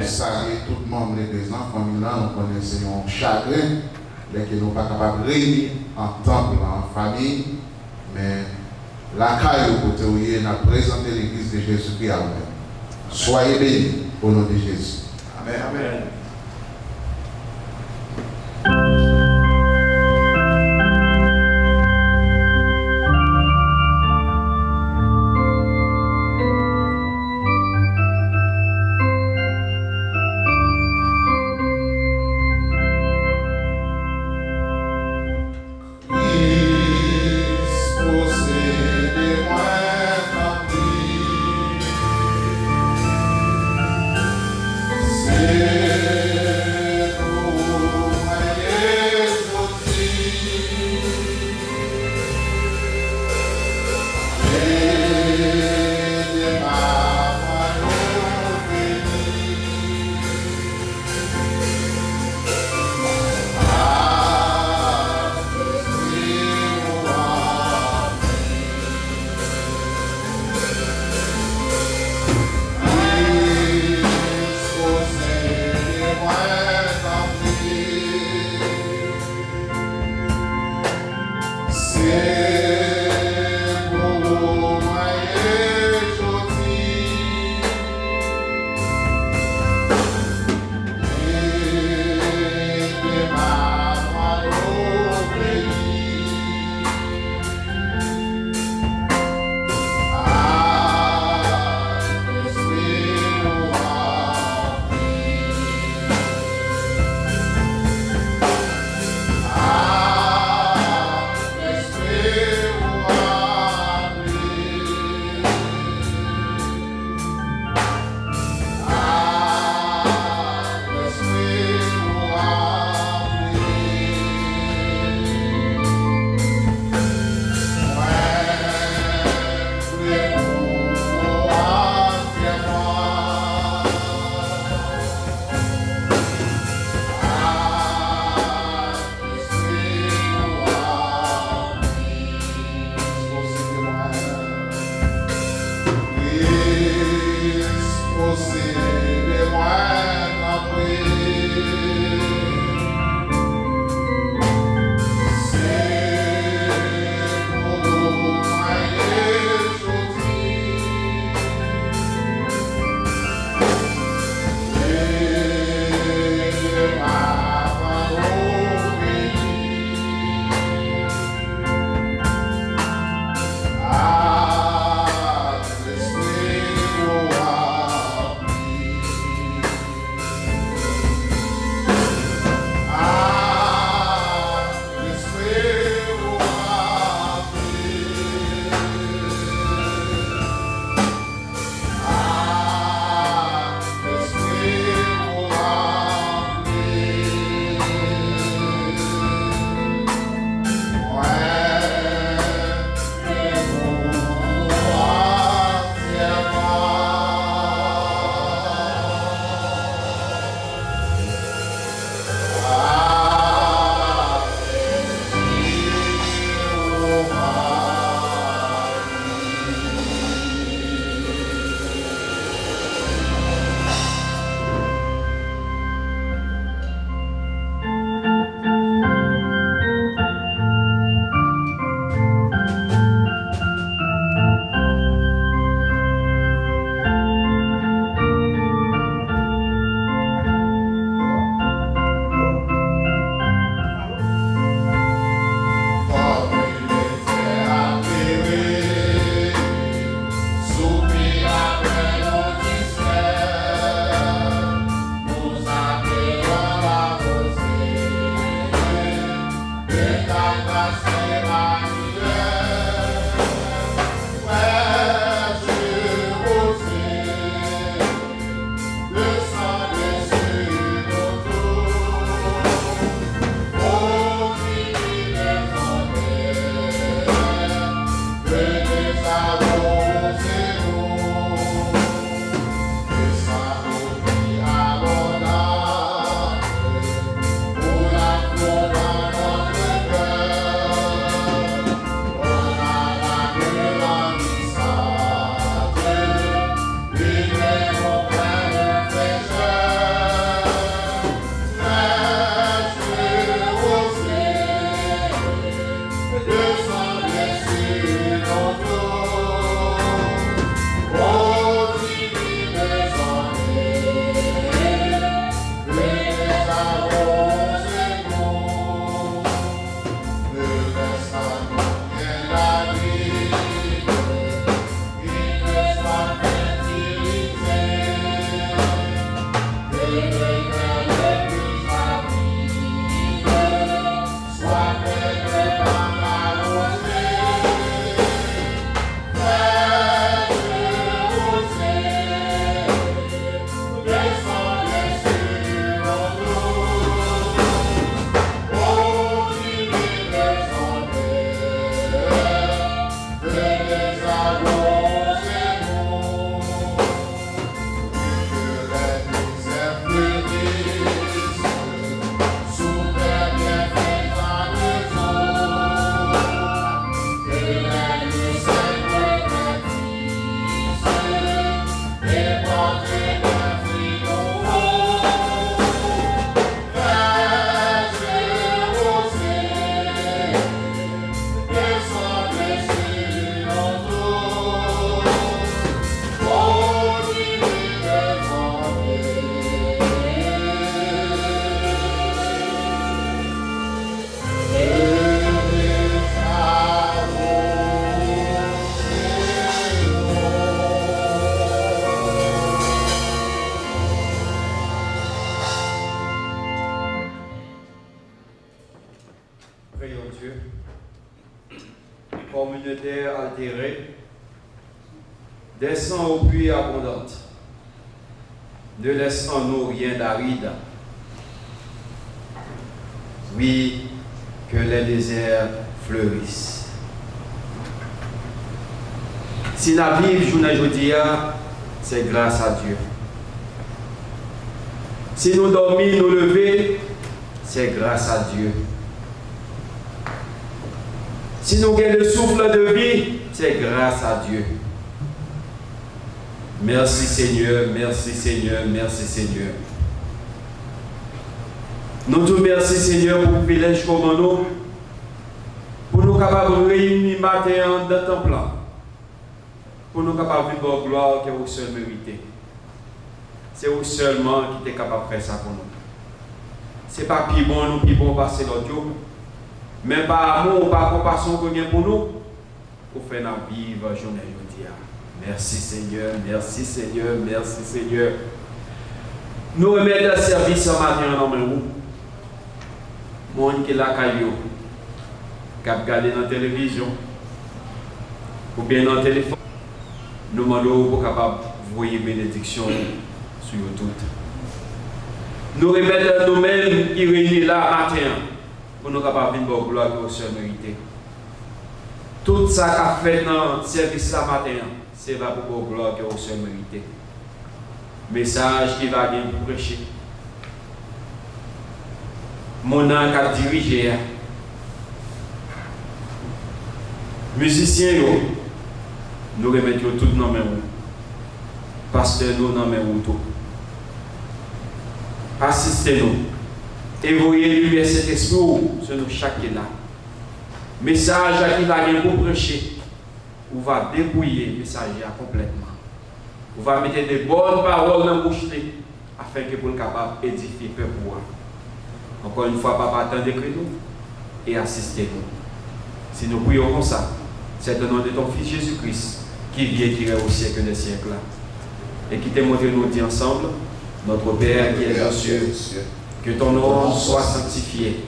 Nous saluons tout le monde de l'église, famille là, nous connaissons un chagrin, mais que nous ne sommes pas capables de réunir en temple, en famille, mais la caille au côté où il a présenté l'église de Jésus-Christ à vous-même. Soyez bénis au nom de Jésus. Amen. Amen. Yeah. communautaire altérée, descend au puits abondante, ne laisse en nous rien d'aride. Oui, que les déserts fleurissent. Si nous vivons journée aujourd'hui, c'est grâce à Dieu. Si nous dormons, nous levons, c'est grâce à Dieu. Si nous avons le souffle de vie, c'est grâce à Dieu. Merci Seigneur, merci Seigneur, merci Seigneur. Nous te remercions Seigneur pour le privilège comme nous, pour nous capables de réunir matin dans ton plan, pour nous capables de vivre gloire que vous seul méritez. C'est vous seulement qui êtes capable de faire ça pour nous. Ce n'est pas plus bon, nous plus bon passer l'autre jour, mais par amour, par compassion que vous avez pour nous, pour faire notre vivre journée aujourd'hui. Merci Seigneur, merci Seigneur, merci Seigneur. Nous remettons le service ce matin dans mes roues. Monde qui est là, qui a regardé dans la télévision, ou bien dans le téléphone, nous demandons pour capable de voir bénédiction sur tout. Nous remettons nous-mêmes qui réunis là matin pour nous capables de vivre gloire au Seigneur mérité. Tout ça qu'a fait dans le service là matin, c'est là pour gloire au Seigneur mérité. Message qui va bien prêcher. Mon âme a dirigé. Musiciens, nous remettons tout dans mes roues. Pasteur, nous dans mes roues tout. Assistez-nous. Et voyez lumière cet esprit sur nous chaque là. Message qui va bien pour prêcher. On va dépouiller le message complètement. On va mettre des bonnes paroles dans la bouche afin que pour le capable d'édifier le peuple. Encore une fois, papa, attendez que nous et assistez-nous. Si nous prions comme ça, c'est au nom de ton Fils Jésus-Christ qui vient tirer au siècle des siècles. Et qui t'a montré nous dit ensemble, notre Père qui est aux cieux, que ton nom soit sanctifié,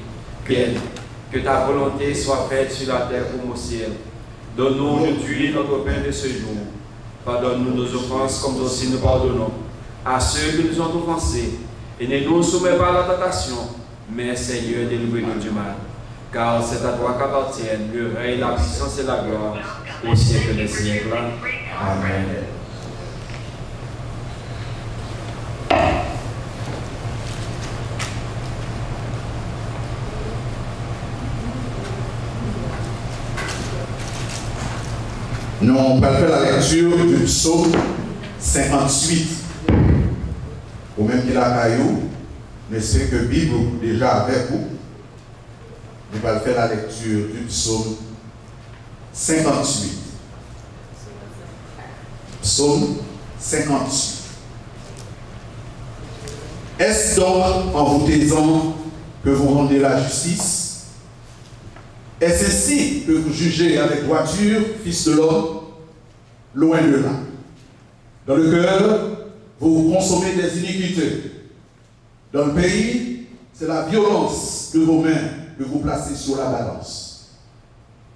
que ta volonté soit faite sur la terre comme au ciel. Donne-nous aujourd'hui notre pain de ce jour. Pardonne-nous nos offenses comme nous aussi nous pardonnons à ceux qui nous ont offensés. Et ne nous soumets pas à la tentation, mais Seigneur, délivre-nous du mal. Car c'est à toi qu'appartiennent le règne, la puissance et la gloire au siècle des siècles. Amen. Nous allons faire la lecture du psaume 58. Ou même qu'il a caillou, mais c'est que Bible déjà avec vous. Nous allons faire la lecture du psaume 58. Psaume 58. Est-ce donc en vous taisant que vous rendez la justice? Est-ce ainsi que vous jugez avec droiture, fils de l'homme? Loin de là. Dans le cœur, vous consommez des iniquités. Dans le pays, c'est la violence de vos mains que vous placez sur la balance.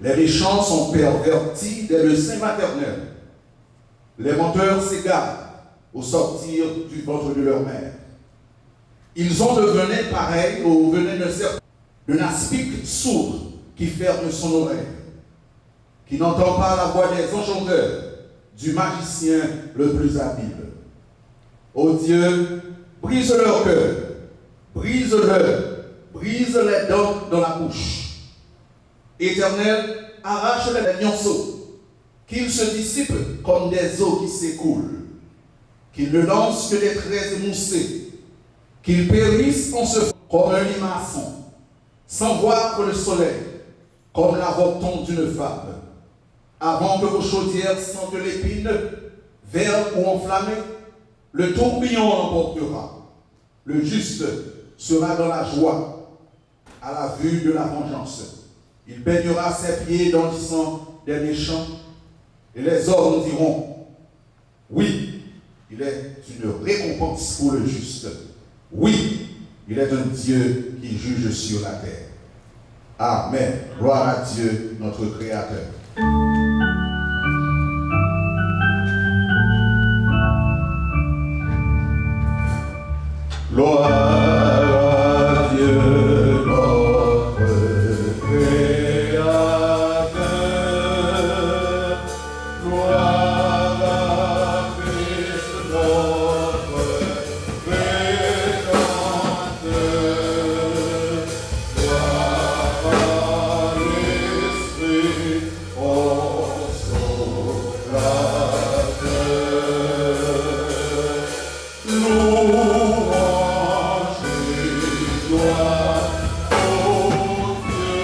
Les méchants sont pervertis dès le sein maternel. Les menteurs s'égarent au sortir du ventre de leur mère. Ils ont le venin pareil au venin d'un aspic sourd qui ferme son oreille, qui n'entend pas la voix des enchanteurs, du magicien le plus habile. Ô Dieu, brise leur cœur, brise les dents dans la bouche. Éternel, arrache les lionceaux, qu'ils se dissipent comme des eaux qui s'écoulent, qu'ils ne lancent que des traits émoussés, qu'ils périssent en se comme un limaçon, sans voir le soleil, comme la robe d'une femme. Avant que vos chaudières sentent l'épine, verte ou enflammée, le tourbillon l'emportera. Le juste sera dans la joie à la vue de la vengeance. Il baignera ses pieds dans le sang des méchants, et les hommes diront, oui, il est une récompense pour le juste. Oui, il est un Dieu qui juge sur la terre. Amen. Gloire à Dieu, notre Créateur. Gloire à Dieu, notre Créateur. Gloire à Christ, notre Rédempteur. Gloire à l'Esprit, consolateur. Louange et gloire au Dieu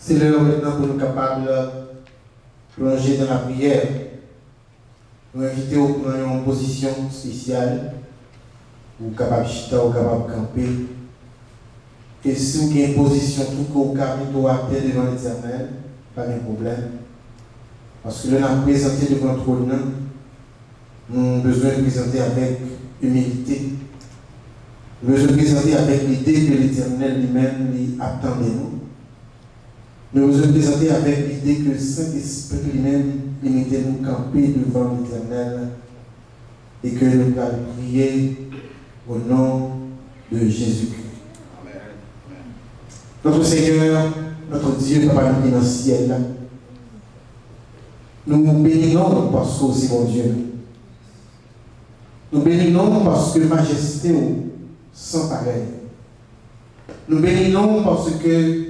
C'est l'heure maintenant pour nous capables de plonger dans la prière. Nous inviter au prendre une position spéciale, ou capable de chita, ou capable de camper. Et si vous avez une position tout qu'on capable de terre devant l'Éternel, pas de problème. Parce que là, nous avons présenté devant le trône, nous avons besoin de présenter avec humilité. Nous avons besoin de présenter avec l'idée que l'Éternel lui-même attend de nous. Nous avons besoin de présenter avec l'idée que le Saint-Esprit lui-même limite nous camper devant l'Éternel et que nous allons prier au nom de Jésus-Christ. Notre Seigneur, notre Dieu, Papa nous dans le ciel, nous vous bénissons parce que c'est mon Dieu. Nous bénissons parce que majesté sans pareil. Nous bénissons parce que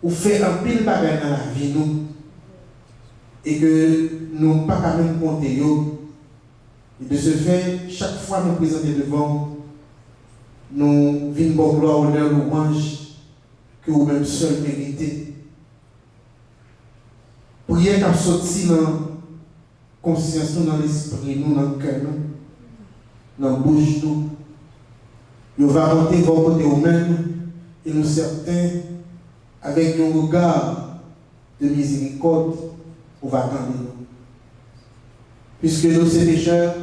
vous faites un pile bagage dans la vie nous et que nous n'avons pas quand même compter. Et de ce fait, chaque fois nous présenter devant, nous venons pour gloire, honneur, louange que vous-même seul méritez. Prière qui a sorti dans la conscience, dans l'esprit, dans le cœur, dans la bouche. Nous va monter vers côté vous-même et nous certains, avec un regard de miséricorde, on va attendre nous. Puisque nous, ces pécheurs,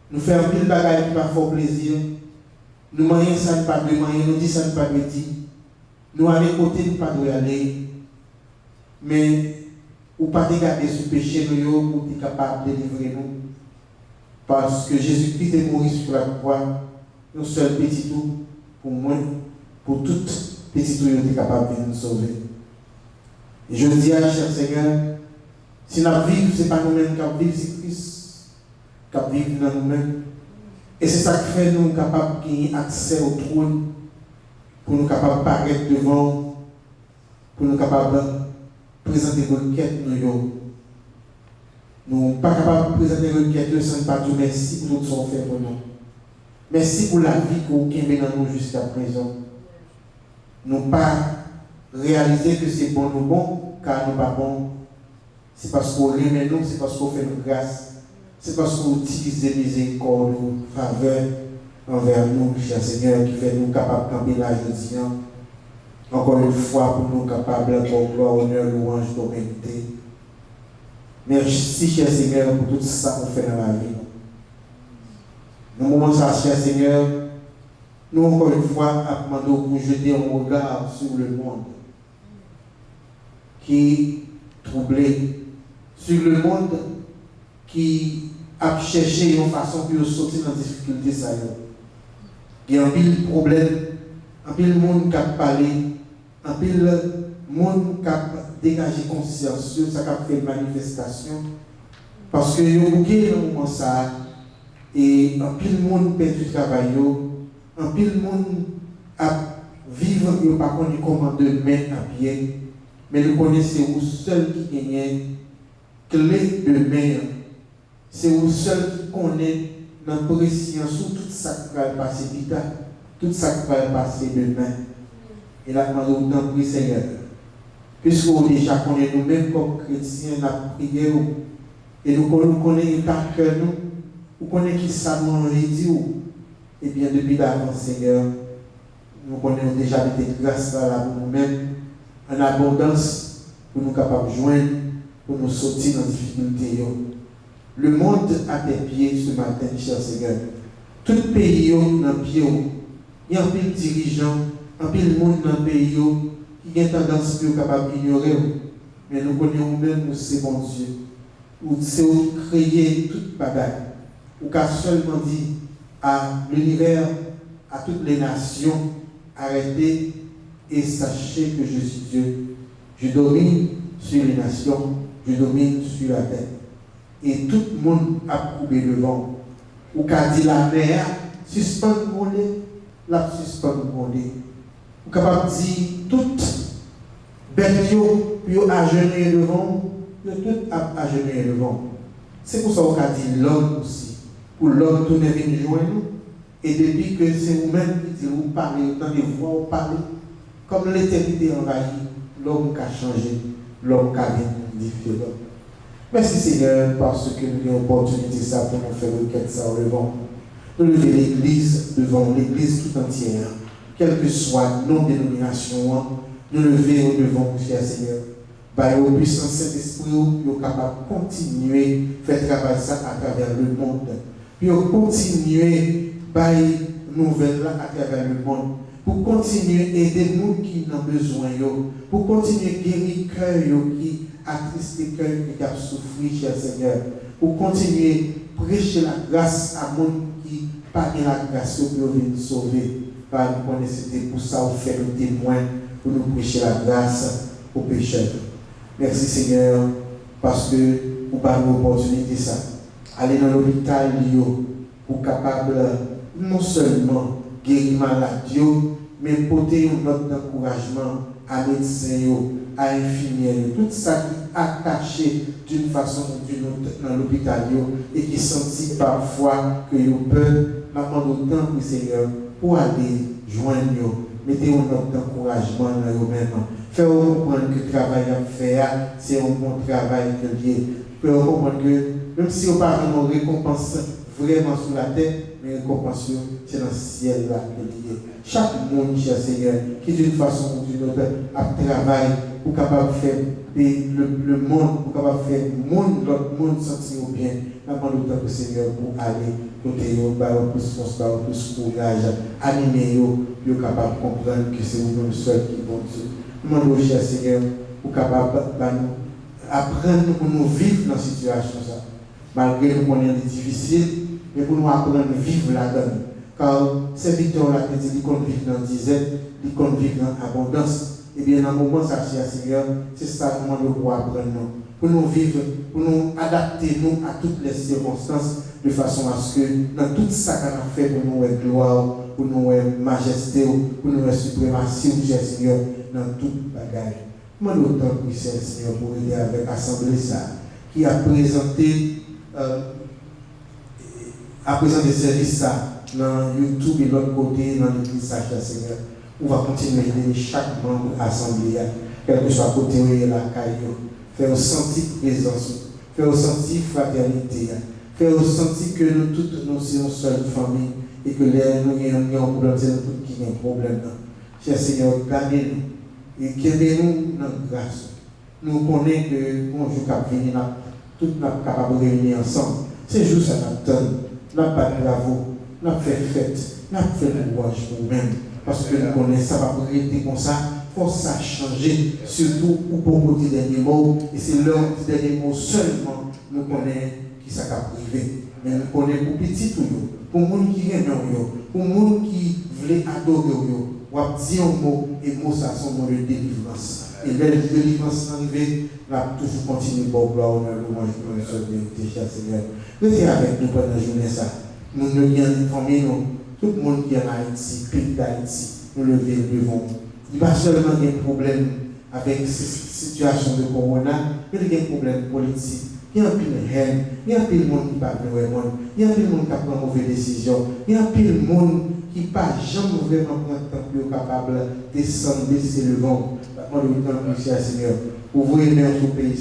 nous faisons un pile de bagages qui pas fort plaisir, nous mangeons ça, ne pas de manger, nous disons ça, ne pas de dire, nous allons côté, ne pas de aller, mais ou pas de garder ce péché, nous pour être capable de délivrer nous. Parce que Jésus-Christ est mort sur la croix, nous seul petit tout, pour moi, pour tout petit tout, il est capable de nous sauver. Et je dis à cher Seigneur, si nous vivons, ce n'est pas nous-mêmes qui vivons, c'est Christ qui vit dans nous-mêmes. Et c'est ça qui fait nous capables de gagner accès au trône, pour nous capables de paraître devant, pour nous capables de présenter nos requêtes. Nous ne sommes pas capables de présenter nos requêtes sans pas tout merci pour tout ce qu'on fait pour nous. Merci pour la vie que vous avez dans nous jusqu'à présent. Nous n'avons pas réalisé que c'est bon ou bon, car nous ne sommes pas bons. C'est parce qu'on remet nous, c'est parce qu'on fait nos grâces. C'est parce qu'on utilise des miséricordes, faveur envers nous, cher Seigneur, qui fait nous capables de camper la journée. Encore une fois, pour nous capables de gloire, honneur, louange, d'honnêteté. Merci, cher Seigneur, pour tout ça qu'on fait dans la vie. Dans le moment ça, cher Seigneur, nous, encore une fois, demandons pour jeter un regard sur le monde qui est troublé, sur le monde qui a cherché une façon pour sortir dans la difficulté. Il y a un pile problème, un pile monde qui a parlé, un pile monde qui a dégagé conscience, ça a fait manifestation. Parce que il y a un moment ça, et un pile monde perd du travail, un pile monde a vivre, il n'y a pas connu comment de mettre à pied, mais nous connaissons vous seul qui gagne clé de main. C'est vous seul qui connaît notre préscience sur tout ça qui va passer vite, tout ça qui va passer demain. Et là, nous demandons autant, Seigneur, puisque nous déjà connaissons nous-mêmes comme chrétiens la prière, et nous connaissons par cœur nous connaissons qui ça nous dit, et bien depuis l'avant, Seigneur, nous connaissons déjà des grâces là pour nous-mêmes, en abondance, pour nous capables de joindre, pour nous sortir dans les difficultés. Le monde à tes pieds ce matin, cher Seigneur. Tout le pays dans le pied, il y a un peu de dirigeants, un peu de monde dans le pays qui a tendance à capable d'ignorer. Mais nous connaissons même c'est bon Dieu. Ou c'est créer toute bagaille. Ou qu'à seulement dit à l'univers, à toutes les nations, arrêtez et sachez que je suis Dieu. Je domine sur les nations, je domine sur la terre. Et tout le monde a coupé le vent. Ou qu'a dit la mer, suspend le monde, la suspend le monde. Ou capable de dire toute bête puis agenouiller le vent, tout a agenouiller le vent. C'est pour ça qu'on a dit l'homme aussi. Pour l'homme, tout n'est venu joindre nous. Et depuis que c'est vous-même qui vous parlez, autant de voix, vous parlez, comme l'éternité envahit. l'homme qui a changé, l'homme qui a vécu différent. Merci Seigneur parce que nous avons l'opportunité ça pour nous faire requête ça au devant. Nous lever l'Église devant l'Église tout entière, quelle que soit nos dénominations, nous lever au devant, cher Seigneur. Par le puissant Saint-Esprit, nous sommes capables de continuer à faire travail ça à travers le monde. Puis continuer à nouvelles là à travers le monde. Pour continuer à aider les gens qui ont besoin. Pour continuer à guérir les cœurs qui attristent les cœurs qui ont souffert, cher Seigneur. Pour continuer à prêcher la grâce à les gens qui n'ont pas la grâce pour venir sauver. Par nous, c'était pour ça qu'on fait le témoin pour nous prêcher la grâce aux pécheurs. Merci Seigneur, parce que vous avez l'opportunité ça. Aller dans l'hôpital, pour capable non seulement guérir malade, mais porter un note d'encouragement à médecins, à infirmières, tout ça qui est attaché d'une façon ou d'une autre dans l'hôpital et qui sentit parfois que vous peuvent m'attendre autant pour Seigneur pour aller joindre, mettez un note d'encouragement dans vous-même. Faire comprendre que le travail à faire, c'est un bon travail que lié. Faire comprendre que même si on pas vraiment récompense vraiment sur la terre, mais récompense c'est dans le ciel là que lié. Chaque monde, cher Seigneur, qui d'une façon ou d'une autre a travail pour capable de faire le monde, pour capable de faire le monde, l'autre monde sentir bien. Nous demandons autant que Seigneur pour aller côté plus force, plus courage, animer pour capable de comprendre que c'est nous seul qui bon Dieu. Nous demandons, cher Seigneur, pour capable apprendre pour nous vivre dans cette situation. Malgré nous connaissons difficile, mais pour nous apprendre à vivre là-dedans. Car ces victoires-là, ils comptent vivre dans la dizaine, ils comptent vivre dans l'abondance. Et bien, dans le moment, ça, cher Seigneur, c'est ça que nous devons apprendre. Pour nous vivre, pour nous adapter nous à toutes les circonstances, de façon à ce que dans tout ça qu'on a fait pour nous être gloire, pour nous être majesté, pour nous être suprématie, cher Seigneur, dans toute bagage. Moi, d'autant que Seigneur, pour aider avec l'Assemblée ça, qui a présenté service ça dans YouTube et l'autre côté, dans l'église ça, cher Seigneur. On va continuer à aider chaque membre de l'Assemblée, quel que soit côté où il est la caille, faire ressentir présence, faire ressentir fraternité, faire ressentir que nous toutes nous sommes une seule famille et que nous avons un problème, c'est nous tous qui avons un problème. Cher Seigneur, gardez-nous et gardez-nous dans la grâce. Nous connaissons que bon jour qui venir, tout nous sommes capables de réunir ensemble. C'est juste ça nous donne. Nous n'avons pas de bravo, nous avons fait fête, nous avons fait louange pour nous-mêmes. Parce que nous connaissons ça va rester comme ça, il faut ça changer, surtout pour côté dernier mot. Et c'est l'heure du dernier mot seulement nous connaissons qui ça va privé. Mais nous connaissons pour petit tout, pour les gens qui aiment, pour les gens qui veulent adorer, on va dire un mot, et mot ça sont mots de délivrance. Et la délivrance arrivée, nous allons toujours continuer pour gloire, on a louange pour le Seigneur, cher Seigneur. Restez avec nous pendant la journée ça. Nous ne viens informer nous. Tout le monde qui est en Haïti, pays d'Haïti, nous le devons. Il n'y a pas seulement des problèmes avec cette situation de corona, mais il y a des problèmes politiques. Il y a un pile de haine, il y a un pile de monde qui ne parle pas de monde, il y a un pile de monde qui prend mauvaise décision, il y a un pile de monde qui ne pas jamais vraiment prendre temps pour être capable de descendre, baisser le vent. Moi, je vous remercie, Seigneur, pour vous aimer dans ce pays.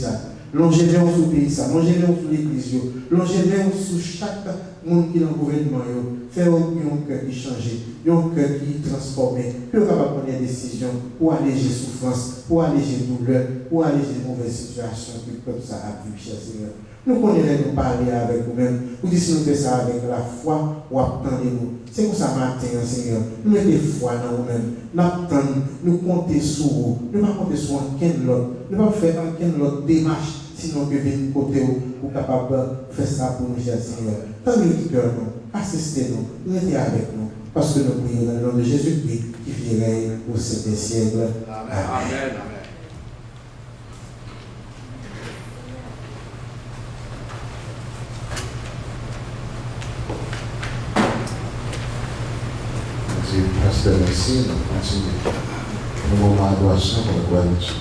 Longez-les sur le pays, longez-les sur l'église, longez-les sur chaque monde qui est dans le gouvernement. Faire un cœur qui change, un cœur qui est transformé, pour prendre des décisions pour alléger souffrance, pour alléger douleur, pour alléger de mauvaises situations que comme ça a pu, cher Seigneur. Nous connaissons nous parler avec vous-même. Vous dites si nous faisons ça avec la foi ou attendez-nous. C'est comme ça matin, Seigneur. Nous mettez foi dans nous-mêmes. Nous attendons, nous comptons sur vous. Nous ne pas compter sur aucun autre. Nous ne pas faire aucune autre démarche. Sinon, que venir côté pour capable de faire ça pour nous, cher Seigneur. Tendez le cœur, nous. Assistez-nous. Restez avec nous. Parce que nous prions dans le nom de Jésus-Christ qui vit règne au siècle des siècles. Amen. Amen. Pasteur, merci. Nous continuons. Nous moment d'adoration pour la gloire de Dieu.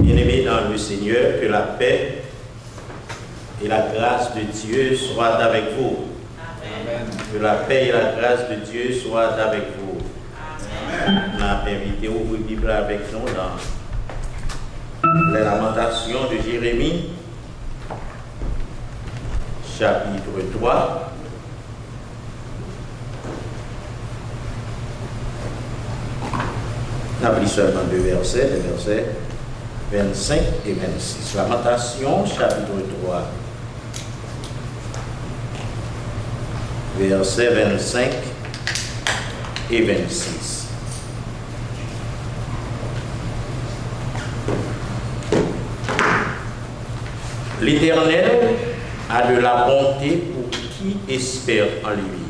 Bien-aimés dans le Seigneur, que la paix et la grâce de Dieu soient avec vous. Amen. Que la paix et la grâce de Dieu soient avec vous. Amen. On a invité à ouvrir la Bible avec nous dans les Lamentations de Jérémie, chapitre 3. On a pris seulement deux versets, les versets 25 et 26. Lamentation, chapitre 3, versets 25 et 26. L'Éternel a de la bonté pour qui espère en lui,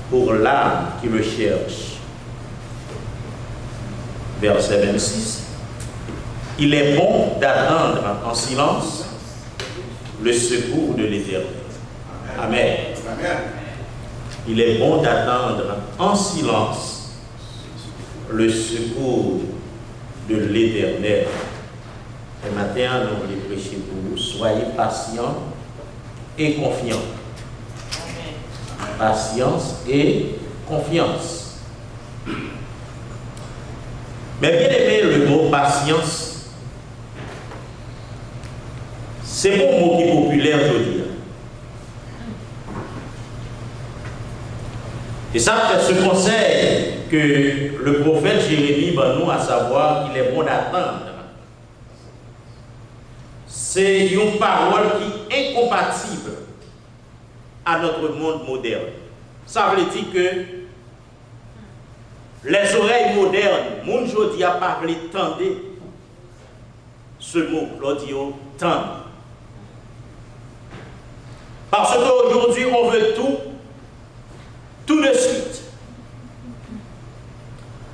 pour l'âme qui le cherche. Verset 26. Il est bon d'attendre en silence le secours de l'Éternel. Amen. Il est bon d'attendre en silence le secours de l'Éternel. Ce matin, nous voulons prêcher pour vous. Soyez patients et confiants. Patience et confiance. Mais bien aimé, le mot patience, c'est mon mot qui est populaire aujourd'hui. Et ça, c'est ce conseil que le prophète Jérémie va nous à savoir qu'il est bon d'attendre. C'est une parole qui est incompatible à notre monde moderne. Ça veut dire que les oreilles modernes, mon jodi a parlé tendez ce mot, l'audio tendre. Parce qu'aujourd'hui, on veut tout de suite.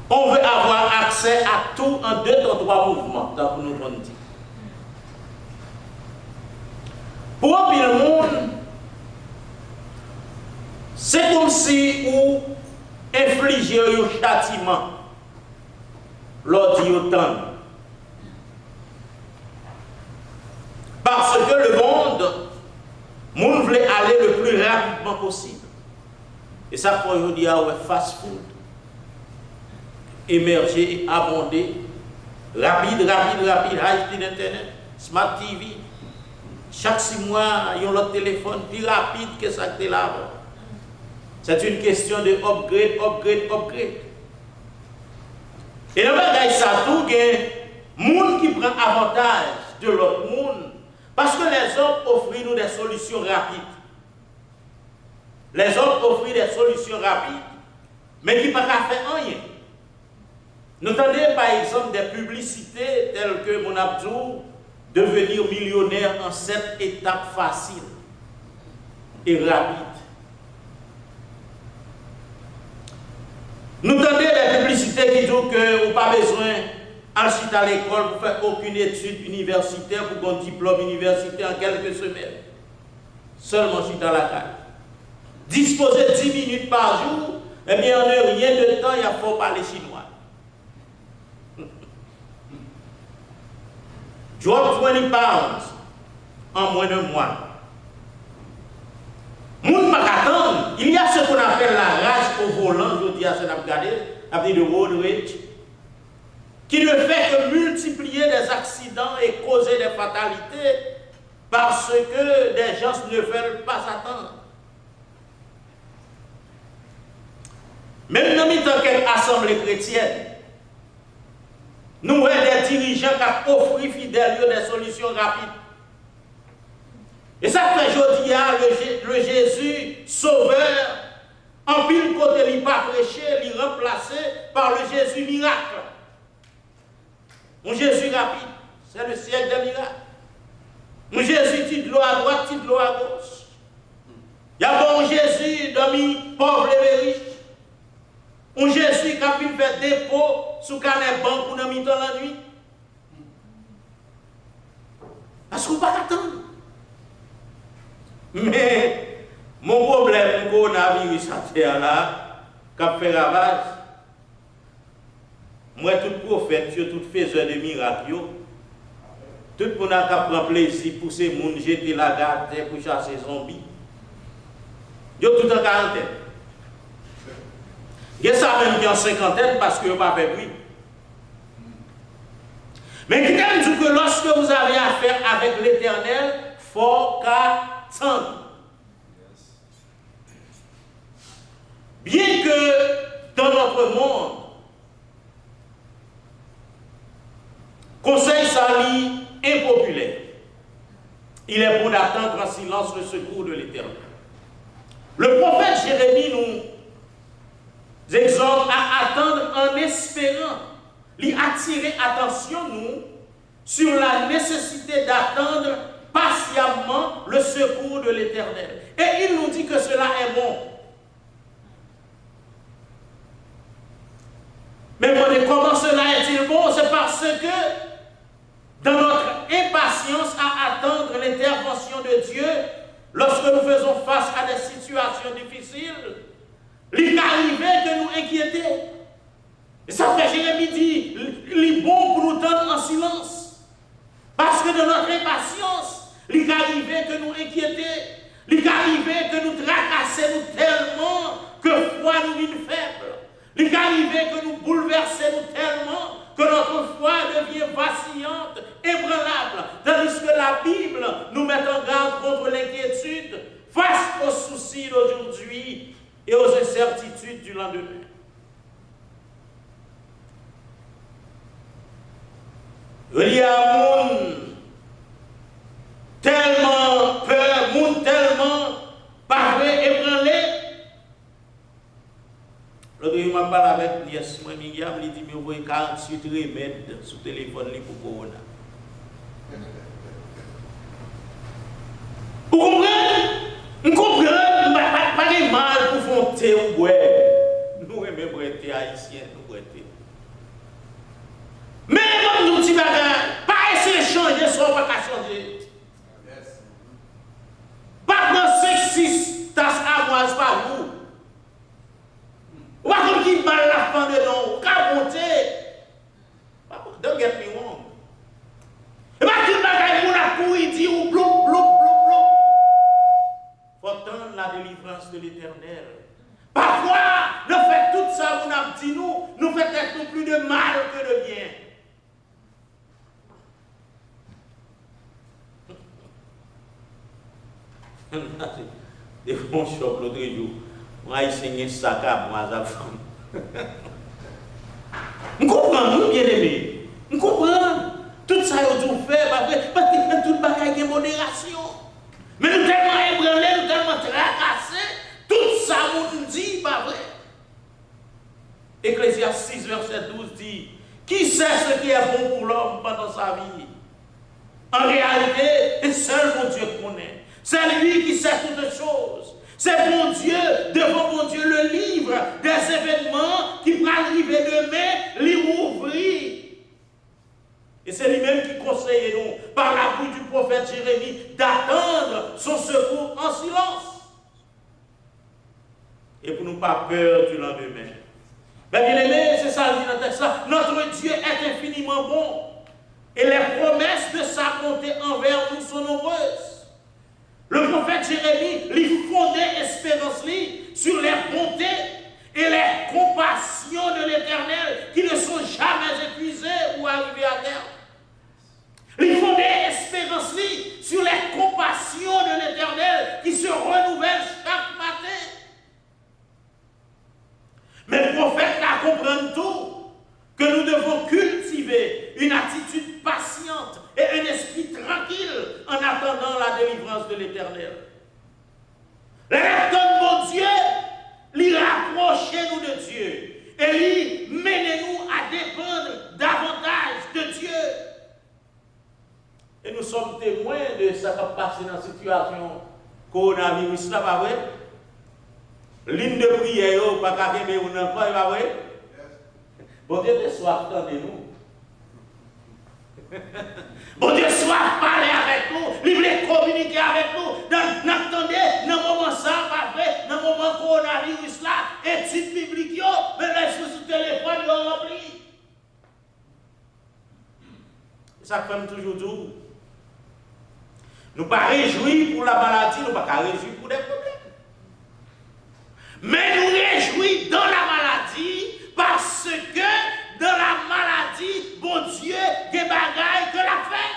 On veut avoir accès à tout en 2 temps 3 mouvements, dans que nous avons dit. Pour le monde, c'est comme si on infligeait un châtiment lors du temps. Parce que le monde voulait aller le plus rapidement possible. Et ça, pour nous dire, fast food, émerger, abonder, rapide, high speed internet, smart TV. Chaque 6 mois, ils ont leur téléphone plus rapide que ça que là avant. C'est une question de upgrade. Et le bagage, ça tout, il y a des gens qui prennent avantage de l'autre monde. Parce que les hommes offrent nous des solutions rapides. Les hommes offrent des solutions rapides, mais qui ne peuvent pas faire rien. Nous entendons par exemple des publicités telles que mon Abdou, devenir millionnaire en 7 étapes faciles et rapides. Nous entendons des publicités qui disent que vous n'avez pas besoin d'aller à l'école pour faire aucune étude universitaire, pour un diplôme universitaire en quelques semaines. Seulement chuter à la caille. Disposer 10 minutes par jour, eh bien, en rien de temps, il faut parler chinois. Drop 20 pounds en moins d'un mois. Moun pas attendre. Il y a ce qu'on appelle la rage au volant, je dis à ce qu'on a regardé, appelé le road rage, qui ne fait que multiplier des accidents et causer des fatalités parce que des gens ne veulent pas attendre. Même dans une assemblée chrétienne, nous avons des dirigeants qui offrent fidèles des solutions rapides. Et ça fait aujourd'hui le Jésus sauveur, en pile côté, il pas prêché, il remplacé par le Jésus miracle. Un Jésus rapide, c'est le siècle des miracles. Un Jésus qui de l'eau à droite, qui de l'eau à gauche. Il y a bon Jésus, demi pauvre et riche. Un Jésus qui a pu faire dépôt sous canet banque pour nous mettre la nuit. Parce qu'on ne peut pas attendre. Mais mon problème, mon coronavirus à terre là, qui a fait ravage, moi, tout prophète, tout faiseur de miracles, tout le monde a pris plaisir pour ces gens jeter la garde pour chasser les zombies. Ils sont tout en quarantaine. Il y a ça même qui est en cinquantaine parce que vous n'avez pas fait bruit. Mais qui me dit que lorsque vous avez affaire avec l'Éternel, il faut qu'attendre. Bien que dans notre monde, conseil sali impopulaire, il est bon d'attendre en silence le secours de l'Éternel. Le prophète Jérémie nous exhorte à attendre en espérant, lui attirer attention nous sur la nécessité d'attendre patiemment le secours de l'Éternel. Et il nous dit que cela est bon. Mais comment cela est-il bon? C'est parce que dans notre impatience à attendre l'intervention de Dieu, lorsque nous faisons face à des situations difficiles, il arrive que nous inquiéter. Et ça fait Jérémie dit, il est bon pour nous tendre en silence. Parce que de notre impatience, il arrive que nous inquiéter. Il arrive que nous tracasser nous tellement que foi nous devient faible. Il arrive que nous bouleverser nous tellement que notre foi devient vacillante, ébranlable. Tandis que la Bible nous met en garde contre l'inquiétude face aux soucis d'aujourd'hui et aux incertitudes du lendemain. Il y a monde tellement peur, monde tellement pas vrai ébranlé. L'autre jour, je parle avec Niès Miriam, il dit, mais vous voyez 48 remèdes sur le téléphone pour Corona. Vous comprenez? Vous comprenez? Pas de mal pour faire thé ou boire. Nous aimons boire thé haïtien, nous boire thé. Mais même nous, petits bagages, pas essayer de changer, soit pas qu'à changer. Pas prendre 5-6 tasses armoises par jour. Ou pas comme qui mal la fin de l'eau, ou qu'à monter. Don't get me wrong. Et pas tout bagaille, on a couru, dit, ou blou, blou, blou, blou. Faut attendre la délivrance de l'Éternel. Parfois, nous faisons tout ça, on a dit nous faisons peut-être plus de mal que de bien. Des bons chocs l'autre jour. Moi, il s'est un sac à moi, à femme. Nous comprenons, bien aimé. Nous comprenons. Tout ça, nous fait, parce que tout le bagage est modération. Mais nous tellement ébranlés, nous tellement tracassés, tout ça, nous dit, pas vrai. Ecclésiaste 6, verset 12 dit, qui sait ce qui est bon pour l'homme pendant sa vie? En réalité, seul mon Dieu connaît. C'est lui qui sait toutes choses. C'est bon Dieu, devant mon Dieu, le livre des événements qui va arriver demain, l'ouvrir. Et c'est lui-même qui conseille nous, par la bouche du prophète Jérémie, d'attendre son secours en silence. Et pour nous pas peur du lendemain. Mais bien aimé, c'est ça le dit dans le texte là. Notre Dieu est infiniment bon. Et les promesses de sa bonté envers nous sont nombreuses. Le prophète Jérémie lui fondait espérance sur les bontés et les compassions de l'Éternel qui ne sont jamais épuisées ou arrivées à terme. Il fondait espérance sur les compassions de l'Éternel qui se renouvellent chaque matin. Mais le prophète a compris tout, que nous devons cultiver une attitude patiente et un esprit tranquille en attendant la délivrance de l'Éternel. L'attendre mon Dieu, lui rapprocher-nous de Dieu et lui mener-nous à dépendre davantage de Dieu. Et nous sommes témoins de ce qui a passé dans la situation coronavirus, là, pas vrai? Ligne de prière, pas qu'à faire ou non, pas vrai? Bon Dieu, de soif, attendez-nous. Bon Dieu, soif, parler avec nous, il voulait communiquer avec nous. N'attendez, dans le moment ça, pas vrai, dans le moment coronavirus là, études bibliques, mais là, sur le téléphone, ils ont rempli. Ça fait toujours tout. Nous ne pas réjouir pour la maladie, nous ne pas réjouir pour des problèmes. Mais nous réjouir dans la maladie parce que dans la maladie, bon Dieu, des bagailles que l'a fait.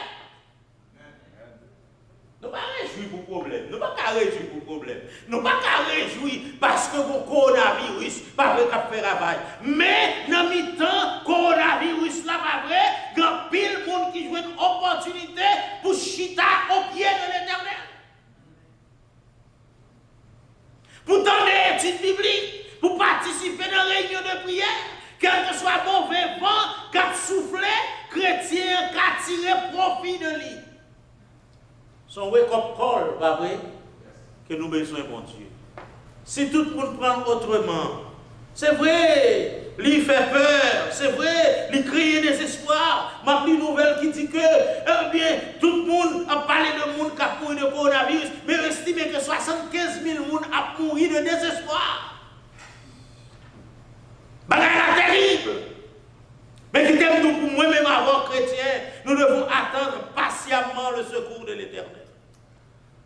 Nous ne pas réjouir pour problème. Nous ne pas réjouir pour problème. Nous ne pas réjouir parce que le coronavirus pas vrai qu'à faire travail. Mais dans le temps, coronavirus là pas vrai, il y a pile de monde qui joue une opportunité pour chita au pied de l'Éternel. Pour tendre des études bibliques, pour participer dans les réunions de prière, quel que soit mauvais vent, qu'a soufflé, chrétien, qu'a tiré profit de lui. Son wake-up call, pas vrai, que nous besoin, mon Dieu. Si tout le monde prend autrement, c'est vrai, il fait peur, c'est vrai, il crée des espoirs. Ma plus nouvelle qui dit que, eh bien, tout le monde a parlé de monde qui a mouru de coronavirus, mais estimé que 75 000 personnes ont mouru de désespoir. Bagaille terrible. Mais qui t'aime nous pour moi-même avant chrétien, nous devons attendre patiemment le secours de l'Éternel.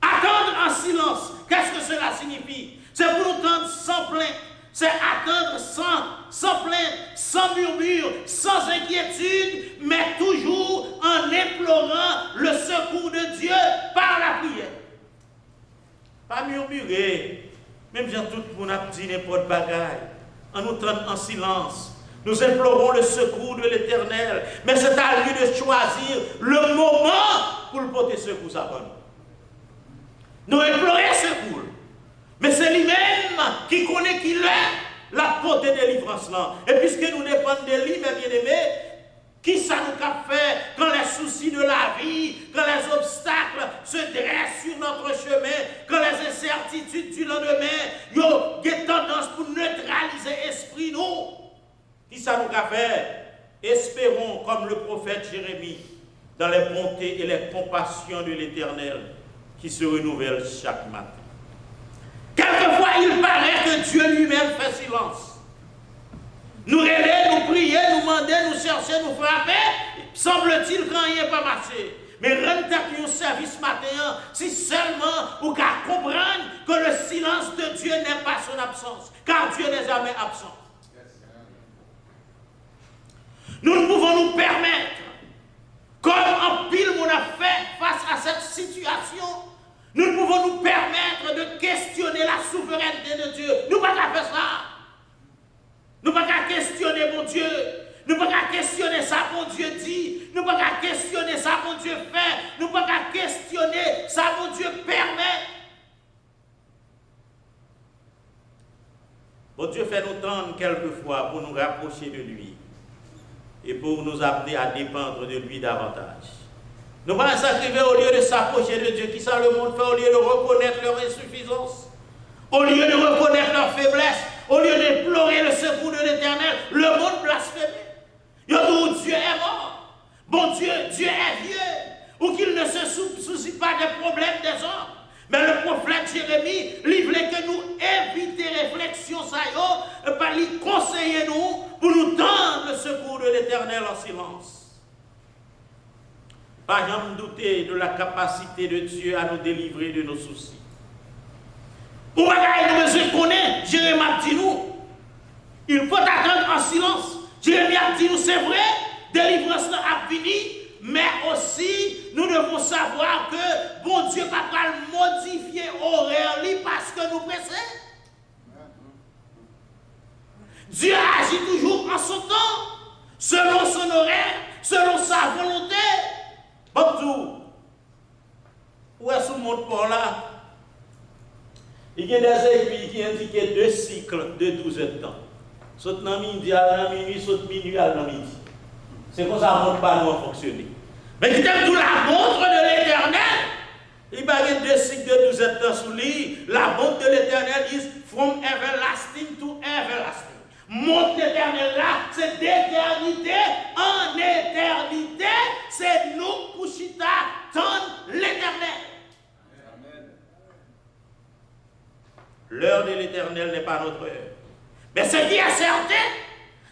Attendre en silence, qu'est-ce que cela signifie? C'est pour nous tendre sans plainte, c'est attendre sans plainte, sans murmure, sans inquiétude, mais toujours en implorant le secours de Dieu par la prière. Pas murmurer, même si tout le monde a dit n'importe bagaille, en nous tenant en silence. Nous implorons le secours de l'Éternel, mais c'est à lui de choisir le moment pour le porter secours à nous. Nous implorons secours, mais c'est lui-même qui connaît qui est la portée de délivrance là. Et puisque nous dépendons de lui, mes bien-aimés, qui ça nous a fait quand les soucis de la vie, quand les obstacles se dressent sur notre chemin, quand les incertitudes du lendemain, ils ont tendance pour neutraliser l'esprit, nous. Qui ça nous a fait? Espérons, comme le prophète Jérémie, dans les bontés et les compassions de l'Éternel qui se renouvellent chaque matin. Quelquefois, il paraît que Dieu lui-même fait silence. Nous rêver, nous prier, nous demander, nous chercher, nous frapper, semble-t-il quand il n'y a pas marché. Mais rends-toi un service matin, si seulement vous comprendre que le silence de Dieu n'est pas son absence, car Dieu n'est jamais absent. Nous ne pouvons nous permettre, comme en pile on a fait face à cette situation, nous ne pouvons nous permettre de questionner la souveraineté de Dieu. Nous ne pouvons pas faire ça. Nous ne pouvons pas questionner mon Dieu. Nous ne pouvons pas questionner ça, mon Dieu dit. Nous ne pouvons pas questionner ça, mon Dieu fait. Nous ne pouvons pas questionner ça, mon Dieu permet. Mon Dieu fait nous tendre quelquefois pour nous rapprocher de lui et pour nous amener à dépendre de lui davantage. Nous allons s'arriver au lieu de s'approcher de Dieu, qui ça le monde fait, au lieu de reconnaître leur insuffisance, au lieu de reconnaître leur faiblesse, au lieu d'implorer le secours de l'Éternel, le monde blasphème. Il y a où Dieu est mort. Bon Dieu, Dieu est vieux, ou qu'il ne se soucie pas des problèmes des hommes. Mais le prophète Jérémie, il voulait que nous éviter réflexion, ça y est, par lui conseiller nous pour nous tendre le secours de l'Éternel en silence. Pas jamais douter de la capacité de Dieu à nous délivrer de nos soucis. Pour nous besoin de connaître, Jérémie a dit nous, il faut attendre en silence. Jérémie a dit nous, c'est vrai, délivrance a fini. Mais aussi, nous devons savoir que bon Dieu va pas modifier l'horaire parce que nous pressons. Dieu agit toujours en son temps, selon son horaire, selon sa volonté. Bonjour. Où est-ce que monde pour là? Il y a des aiguilles qui indiquent 2 cycles de 12 heures de temps. Saute dans midi, à minuit, saute minuit, à midi. C'est comme ça que notre pas nous fonctionner. Mais qui t'aime tout la montre de l'Éternel. Il y a 2 cycles de 12 heures de temps sous lui. La montre de l'Éternel is from everlasting to everlasting. Montre l'Éternel là, c'est d'éternité en éternité. C'est nous, Pouchita, ton l'Éternel. L'heure de l'Éternel n'est pas notre heure. Mais ce qui est certain,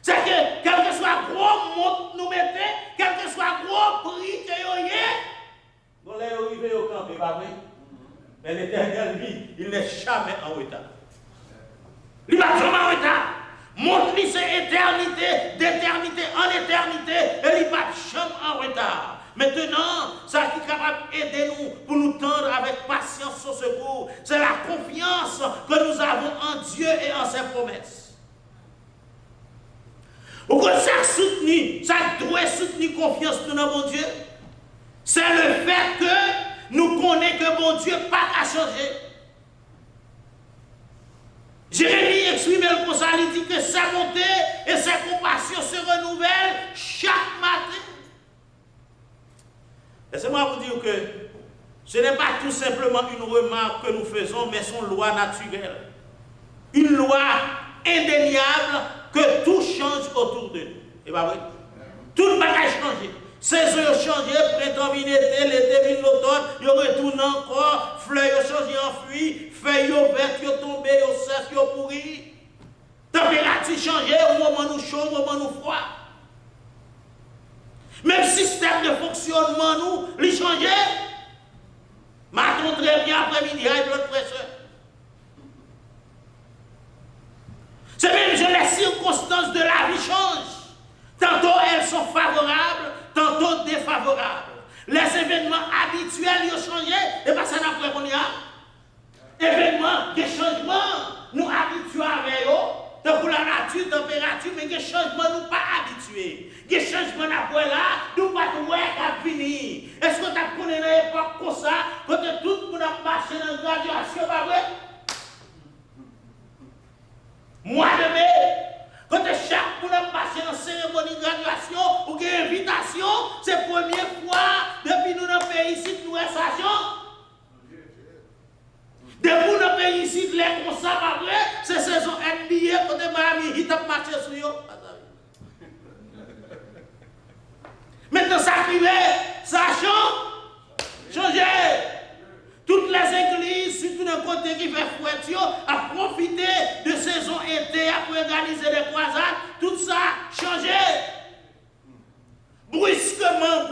c'est que quel que soit gros monte nous mettez, quel que soit gros prix que vous ayez, vous allez arriver au camp, pas vrai? Mais l'Éternel, lui, il n'est jamais en retard. Il va jamais en retard. Montre-lui c'est éternité, d'éternité en éternité, et il va jamais en retard. Maintenant, ça qui est capable d'aider nous pour nous tendre avec patience son secours, c'est la confiance que nous avons en Dieu et en ses promesses. Pourquoi ça soutenir, ça doit soutenir confiance dans mon Dieu? C'est le fait que nous connaissons que mon Dieu n'a pas à changer. Jérémie exprime le comme ça, il dit que sa bonté et sa compassion se renouvellent chaque matin. Laissez-moi vous dire que ce n'est pas tout simplement une remarque que nous faisons, mais son loi naturelle. Une loi indéniable que tout change autour de nous. Et pas vrai? Tout le bagage change. Saison a changé, printemps vient l'été, l'été vient l'automne, il retourne encore, fleurs ont changé en fruits, feuilles ont vertes, ils ont tombé, ils ont sèches, ils ont pourri. Température changée, au moment nous chaud, au moment nous froid. Même système de fonctionnement nous, il changé. Matin très bien, après-midi, avec blood pressure. C'est même que les circonstances de la vie changent. Tantôt elles sont favorables, tantôt défavorables. Les événements habituels ont changé, et pas ça d'après qu'on y a. Événements, des changements, nous habitués avec eux. Donc pour la nature, température, mais des changements nous pas habitués. Des changements après là, nous pas tout à finir. Est-ce que tu as connu une époque comme ça, quand tout le monde a marché dans la graduation, pas vrai? Mois de mai, quand chaque monde a passé dans la cérémonie de graduation ou une invitation, c'est la première fois depuis nous dans le pays ici nous sachons. Depuis dans le pays ici, les concerts, pas vrai, c'est saison NBA, quand Miami Heat a marché sur eux. Maintenant, ça arrive, ça change. Changer. Toutes les églises, surtout dans le côté qui fait fouette, à profiter de saison été, à organiser des croisades, tout ça changé. Brusquement,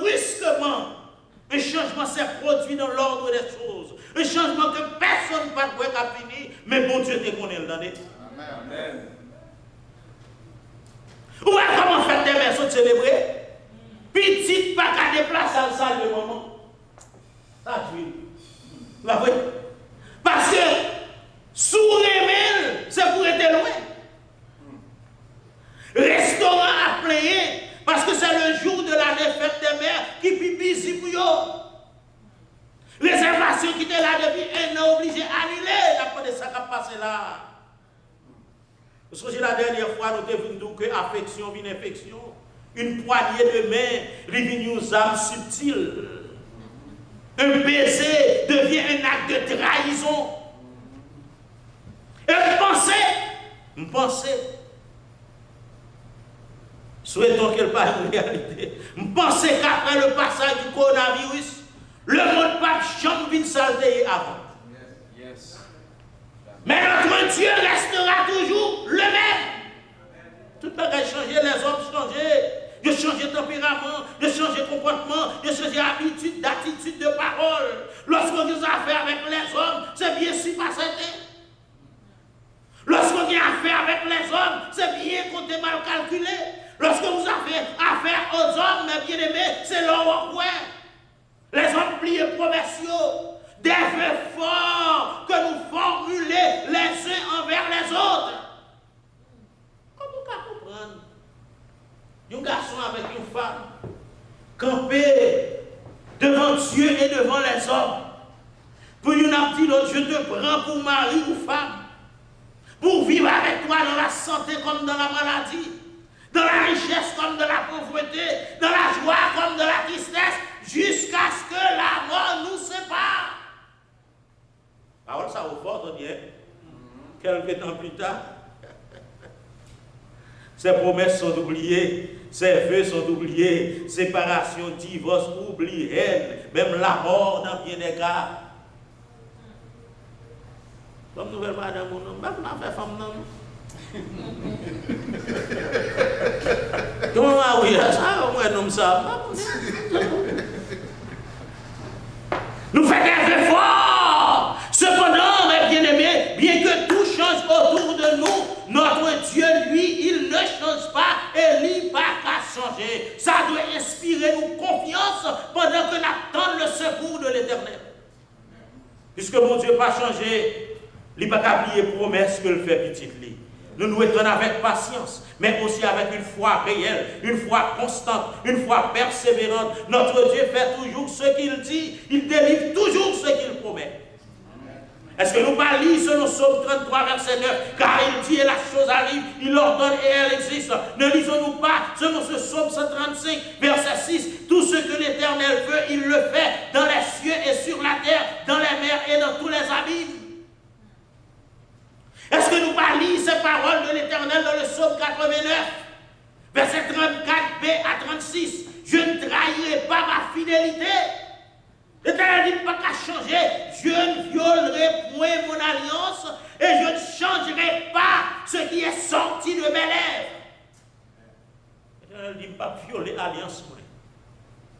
un changement s'est produit dans l'ordre des choses. Un changement que personne ne peut pas finir, mais bon Dieu te connaît le donné. Amen. Ou comment faire des maisons de célébrer? Petite pas qu'à déplacer à la salle de moment. Ça tue. Parce que sous remède, c'est pour être loin. Restaurant à plein, parce que c'est le jour de la fête des mères qui pipi ici pour eux. Réservation qui était là depuis un an, obligé d'annuler d'après ça qui a passé là. Parce que la dernière fois, nous avons vu que affection vient infection. Une poignée de main, revient aux âmes subtiles. Un baiser devient un acte de trahison. Et vous pensez, souhaitons qu'elle parle de réalité. Vous pensez qu'après le passage du coronavirus, le monde pas jamais vient salter avant. Yes. Mais notre Dieu restera toujours le même. Tout le monde a changé, les hommes changé. De changer tempérament, de changer comportement, de changer habitude, d'attitude, de parole. Lorsqu'on a affaire avec les hommes, c'est bien si pas c'était. Lorsqu'on a affaire avec les hommes, c'est bien qu'on est mal calculé. Lorsque vous avez affaire aux hommes, mes bien-aimés, c'est leur ouais. Les hommes pliés provinciaux, des vœux forts que nous formulons les uns envers les autres. Comment vous comprendre? Un garçon avec une femme, camper devant Dieu et devant les hommes. Pour une a dit l'autre, je te prends pour mari ou femme, pour vivre avec toi dans la santé comme dans la maladie, dans la richesse comme dans la pauvreté, dans la joie comme dans la tristesse, jusqu'à ce que la mort nous sépare. Parole ça au fort, on dit, quelques temps plus tard, ces promesses sont oubliées. Ces vœux sont oubliés, séparation, divorce, oubli, haine, même la mort dans bien des cas. Comme nouvelle madame, on a fait femme non. Comment ah oui, ça, au moins nomme ça. Nous faisons des vœux forts. Cependant, mes bien-aimés, bien que tout change autour de nous, notre Dieu, lui, il ne change pas et il n'a pas qu'à changer. Ça doit inspirer nous confiance pendant que nous attendons le secours de l'Éternel. Puisque mon Dieu n'a pas changé, il n'a pas qu'à oublier les promesses que le fait petit. Nous nous étonnons avec patience, mais aussi avec une foi réelle, une foi constante, une foi persévérante. Notre Dieu fait toujours ce qu'il dit, il délivre toujours ce qu'il promet. Est-ce que nous pas lire selon Psaume 33, verset 9, car il dit et la chose arrive, il ordonne et elle existe. Ne lisons-nous pas selon ce Psaume 135, verset 6, tout ce que l'Éternel veut, il le fait dans les cieux et sur la terre, dans les mers et dans tous les abîmes. Est-ce que nous pas lire ces paroles de l'Éternel dans le psaume 89, verset 34b à 36. Je ne trahirai pas ma fidélité. L'Éternel dit pas qu'à changer. Je ne violerai point mon alliance et je ne changerai pas ce qui est sorti de mes lèvres. L'Éternel dit pas violer l'alliance.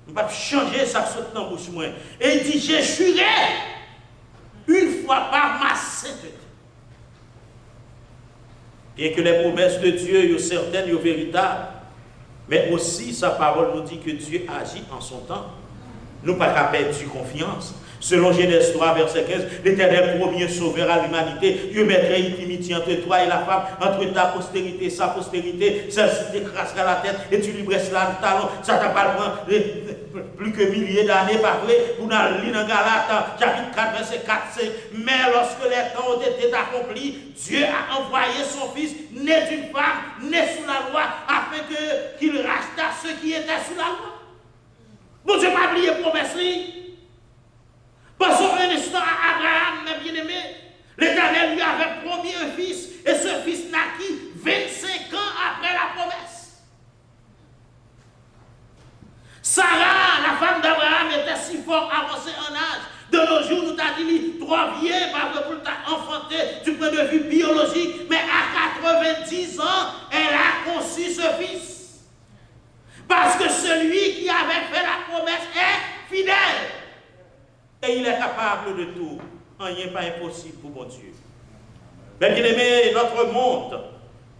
Je ne vais pas changer ça saute dans la bouche. Et il dit, j'ai juré une fois par ma sainteté. Bien que les promesses de Dieu soient certaines et véritables, mais aussi sa parole nous dit que Dieu agit en son temps. Nous pas qu'à perdre confiance. Selon Genèse 3, verset 15, l'Éternel premier sauveur à l'humanité, Dieu mettrait intimité entre toi et la femme, entre ta postérité et sa postérité, celle-ci t'écrasera la tête et tu lui bresseras le talon. Ça t'a pas prendre plus que milliers d'années, pas vrai, pour nous lire dans Galates, chapitre 4, verset 4, 5. Mais lorsque les temps ont été accomplis, Dieu a envoyé son fils, né d'une femme, né sous la loi, afin qu'il rachetât ceux qui étaient sous la loi. Bon Dieu n'a pas oublié promesse. Passons un instant à Abraham, mes bien-aimés. L'Éternel lui avait promis un fils, et ce fils naquit 25 ans après la promesse. Sarah, la femme d'Abraham, était si fort avancée en âge. De nos jours, nous t'avons dit, trois vieux, parce que pour t'enfanter du point de vue biologique, mais à 90 ans, elle a conçu ce fils. Parce que celui qui avait fait la promesse est fidèle. Et il est capable de tout. Rien n'est pas impossible pour mon Dieu. Mais bien aimé, notre monde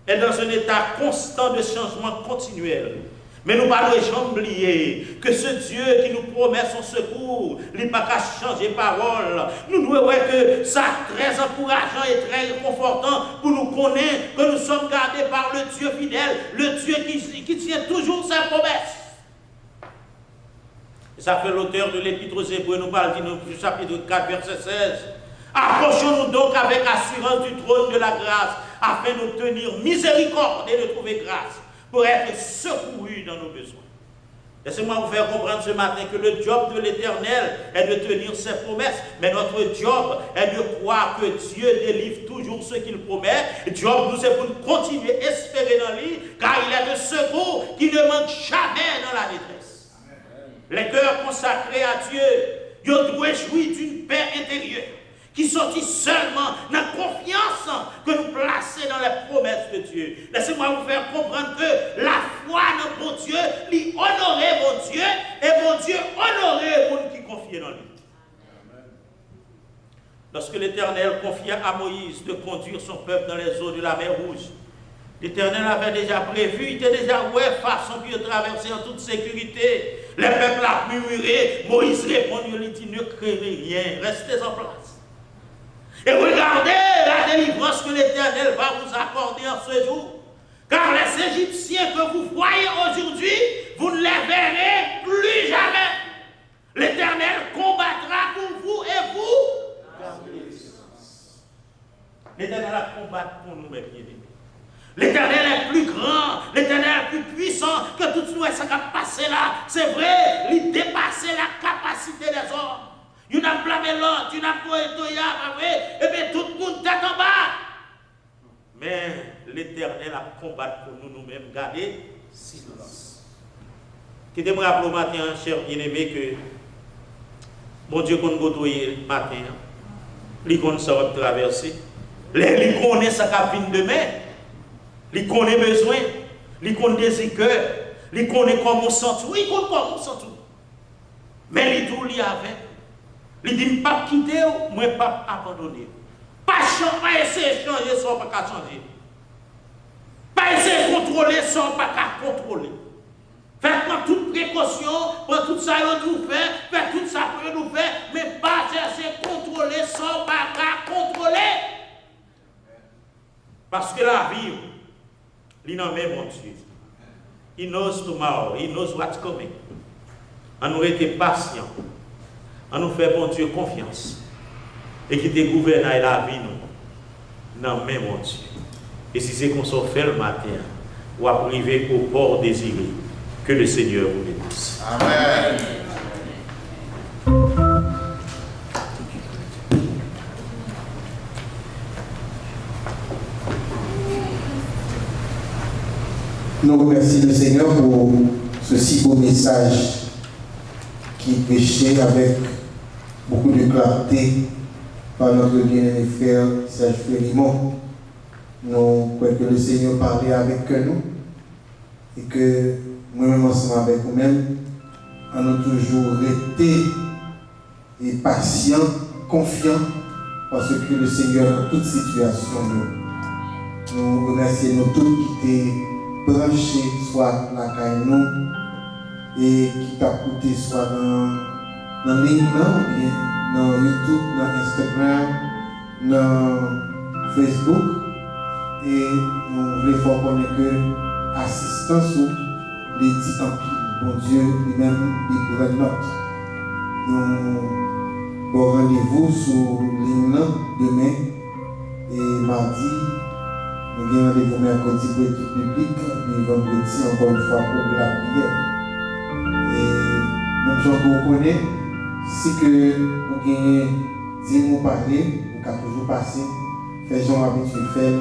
est dans un état constant de changement continuel. Mais nous ne pouvons jamais oublier que ce Dieu qui nous promet son secours, il n'a pas qu'à changer parole. Nous devons voir que ça très encourageant et très réconfortant pour nous connaître que nous sommes gardés par le Dieu fidèle, le Dieu qui tient toujours ses promesses. Et ça fait l'auteur de l'Épître aux Hébreux nous parle du chapitre 4, verset 16. Approchons-nous donc avec assurance du trône de la grâce, afin de tenir miséricorde et de trouver grâce, pour être secourus dans nos besoins. Laissez-moi vous faire comprendre ce matin que le job de l'Éternel est de tenir ses promesses, mais notre job est de croire que Dieu délivre toujours ce qu'il promet. Le job nous est pour continuer à espérer dans lui, car il est de secours qui ne manque jamais dans la détresse. Amen. Les cœurs consacrés à Dieu, ils doivent jouir d'une paix intérieure, qui sortit seulement dans la confiance que nous plaçons dans les promesses de Dieu. Laissez-moi vous faire comprendre que la foi dans mon Dieu, lui honorer mon Dieu, et mon Dieu honorer les gens qui confient dans lui. Amen. Lorsque l'Éternel confia à Moïse de conduire son peuple dans les eaux de la mer Rouge, l'Éternel avait déjà prévu, il était déjà façon de traverser en toute sécurité. Les peuples ont murmuré, Moïse répondit, il dit, ne craignez rien, restez en place. Et regardez la délivrance que l'Éternel va vous accorder en ce jour. Car les Égyptiens que vous voyez aujourd'hui, vous ne les verrez plus jamais. L'Éternel combattra pour vous et vous gardez l'espérance. L'Éternel a combattu pour nous, mes bien-aimés. L'Éternel est plus grand, l'Éternel est plus puissant que tout ce qui a passé là. C'est vrai, il dépasse la capacité des hommes. Il n'a pas blâmé l'autre, il n'a pas été et bien tout le monde tête en bas. Mais l'Éternel a combattu pour nous-mêmes, garder silence. Qui te me rappelle au matin, cher bien-aimé, que mon Dieu qu'on côtoie le matin, il connaît ça va traverser. Il connaît ça qui vient demain. Il connaît besoin, il connaît des cœurs, il connaît comment on sent tout, il connaît comment on sent tout. Mais il tout li avec. Il dit, pas quitter, moi pas abandonner. Pas essayer de changer sans pas changer. Pas essayer de contrôler sans pas contrôler. Faites-moi toute précaution, pour tout ça que nous faisons, faites tout ça que nous faisons, mais pas chercher à contrôler sans pas contrôler. Parce que la vie, il n'en met mon Dieu. He knows tomorrow, he knows what's coming. On nous été patient. On nous fait, bon Dieu, confiance. Et qui te gouverne la vie, nous. Non, mais mon Dieu. Et si c'est qu'on s'en fait le matin, ou à arriver au port désiré, que le Seigneur vous bénisse. Amen. Nous remercions le Seigneur pour ce si beau message qui est prêché avec beaucoup de clarté par notre bien-aimé frère Serge Férimont. Nous croyons que le Seigneur parlait avec nous et que nous-mêmes ensemble avec nous-mêmes, on a toujours été et patients, confiants, parce que le Seigneur dans toute situation nous remercions nous tous qui étaient branchés, soit la caille nous, et qui t'a coûté soit dans ligne, ou bien dans YouTube, dans Instagram, dans Facebook. Et nous voulons faire connaître que l'assistance ou les dit en pile, bon Dieu lui-même, il pourrait note. Nous avons rendez-vous sur ligne demain et mardi. Nous avons rendez-vous mercredi pour l'étude publique et vendredi encore une fois pour la prière. Et même chose que vous connaissez, si que vous gagnez 10 mots parler, vous pouvez toujours passer, faites genre habituel faire,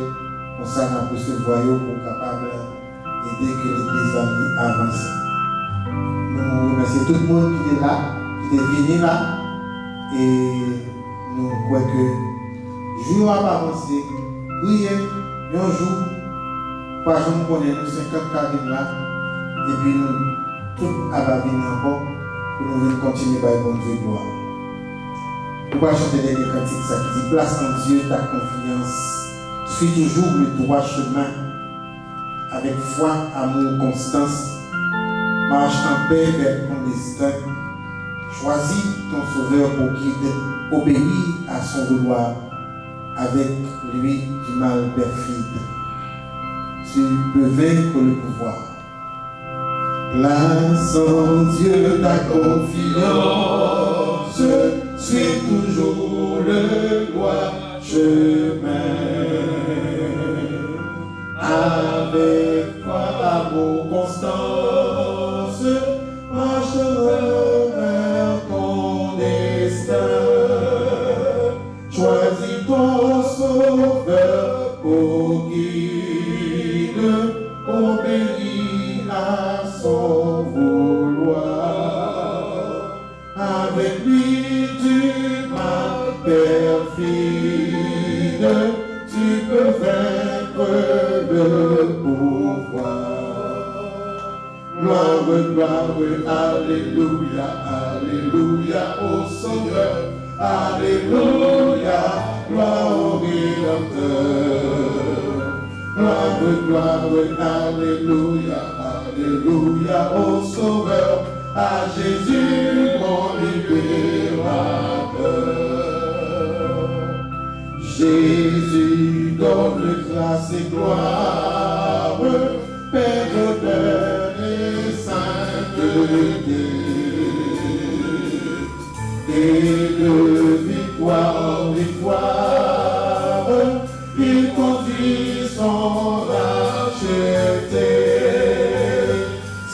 comme ça nous pouvons se voir pour capable d'aider que l'Église avance. Nous remercions tout le monde qui est là, qui est venu là, et nous croyons que jour va avancer, prier, un jour, pas jamais connaître nous 50 carines là, et puis nous, tout va venir encore pour nous venir continuer par bon Dieu gloire. Nous allons chanter des cantiques ça qui dit place en Dieu ta confiance, suis toujours le droit chemin, avec foi, amour, constance, marche en paix vers ton destin, choisis ton sauveur pour guide, obéis à son vouloir, avec lui du mal perfide. Tu peux vaincre le pouvoir. Place en Dieu ta confiance, suis toujours le droit chemin. Avec foi, amour, constance, marche vers ton destin. Choisis ton sauveur pour guide, obéis à son vouloir. Avec lui du mal perfide, tu peux vaincre le pouvoir. Gloire, gloire, alléluia, alléluia au Sauveur. Alléluia, gloire au Rédempteur. Gloire, gloire, alléluia, alléluia au Sauveur, à Jésus mon libérateur. Jésus donne grâce et gloire, Père et sainteté. Et de victoire en victoire, il conduit son racheté.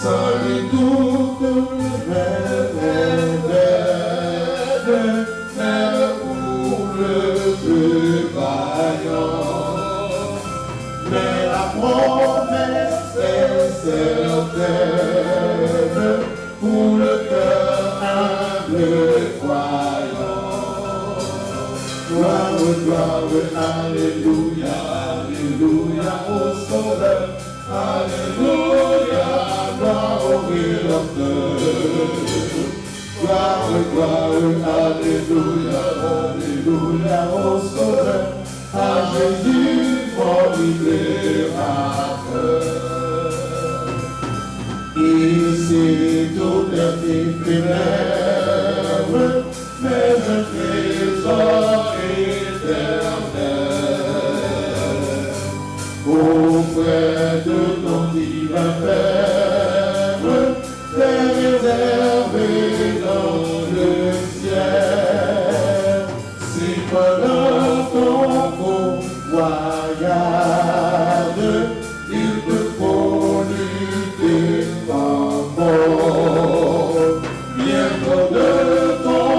Sans lui toute rêve, même pour le plus vaillant. Mais la promesse est certaine pour le cœur humble et croyant. Gloire, gloire, alléluia, alléluia au Sauveur. Alléluia, gloire au Rédempteur. Gloire, gloire, alléluia, alléluia au Sauveur. À Jésus, mon libérateur. Ici tout est éphémère, mais un trésor éternel. Auprès de ton divin Père, t'es réservé dans le ciel. Si pendant ton beau voyage, il te faut lutter encore, bientôt de ton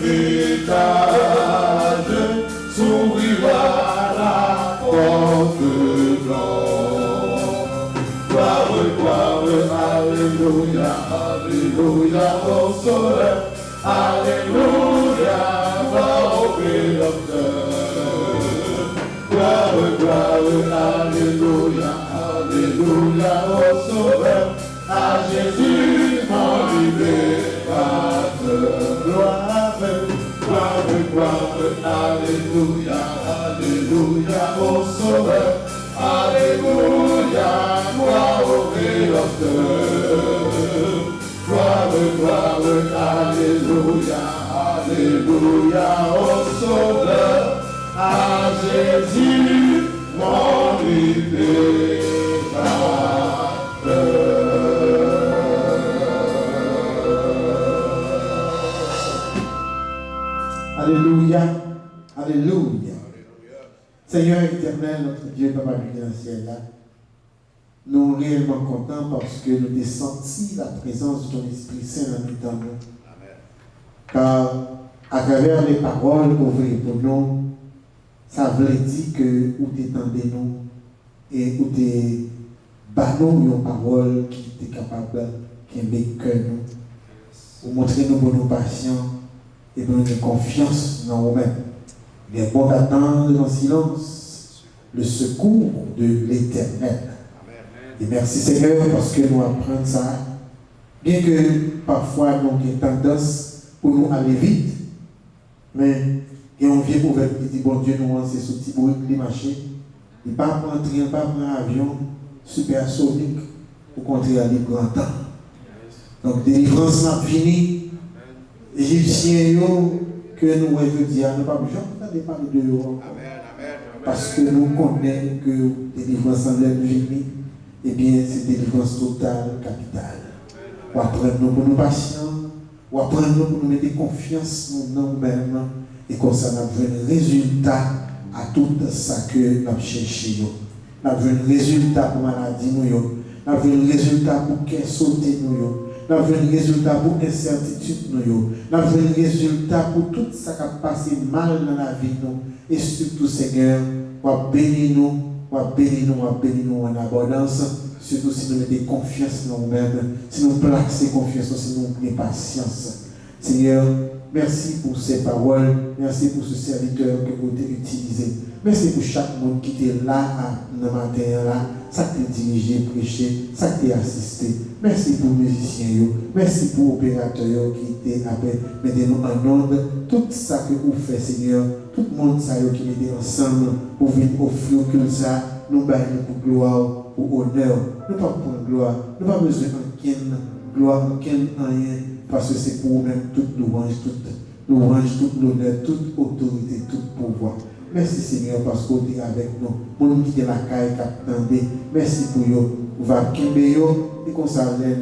héritage s'ouvrira la porte blanche. Alléluia, au Sauveur. Alléluia, gloire au Rédempteur. Gloire, gloire, alléluia, alléluia, au Sauveur. À Jésus, mon libérateur. Gloire, gloire, gloire, alléluia, alléluia, au Sauveur. Alléluia, gloire au Rédempteur. Gloire, gloire, alléluia, alléluia, au Sauveur. À Jésus, mon libérateur. Alléluia, alléluia. Seigneur éternel, notre Dieu, Papa qui est dans le ciel là, nous sommes réellement contents parce que nous avons senti la présence de ton Esprit Saint dans nous. Car à travers les paroles qu'on veut pour nous, ça veut dire que vous t'étendez nous et vous t'es nous une parole qui est capable, qui est que nous. Vous montrez nous pour nos patients et pour nous confiance dans nous-mêmes. Il est bon d'attendre en silence le secours de l'Éternel. Et merci Seigneur parce que nous apprenons ça. Bien que parfois nous avons tendance pour nous aller vite, mais on vient pour dire bon Dieu nous c'est ce petit bruit qui marche. Il ne pas prendre train, pas prendre avion supersonique pour contrer les grands temps. Donc délivrance n'a fini. Égyptiens que nous voulons dire, nous ne pouvons jamais parler de eux. Parce que nous connaissons que délivrance en l'air fini, eh bien c'est délivrance totale, capitale. Ou apprendre nous pour nous patients, ou apprendre nous pour nous mettre confiance dans nous-mêmes, et comme ça, nous avons un résultat à tout ça que nous avons cherché. Nous avons un résultat pour la maladie, nous avons un résultat pour qu'elle saute, nous avons un résultat pour l'incertitude, nous avons un résultat pour tout ça qui a passé mal dans la vie, et surtout, Seigneur, nous bénis nous en abondance, surtout si nous mettons confiance en nous-mêmes, si nous plaçons confiance, si nous avons patience. Seigneur, merci pour ces paroles, merci pour ce serviteur que vous avez utilisé. Merci pour chaque monde qui était là le matin, là, ça t'a dirigé, prêché, ça t'a assisté. Merci pour les musiciens, merci pour l'opérateur qui était après, mettez-nous en ordre. Tout ça que vous faites, Seigneur, tout le monde ça qui était ensemble pour venir offrir que ça, nous baillons pour gloire, pour honneur. Nous pas pour gloire, nous pas besoin de gloire, rien. Parce que c'est pour nous-mêmes toute louange, toute l'honneur, toute autorité, tout pouvoir. Merci Seigneur parce que vous êtes avec nous. Pour nous quitter la caille, merci pour vous. Vous allez et qu'on s'arrive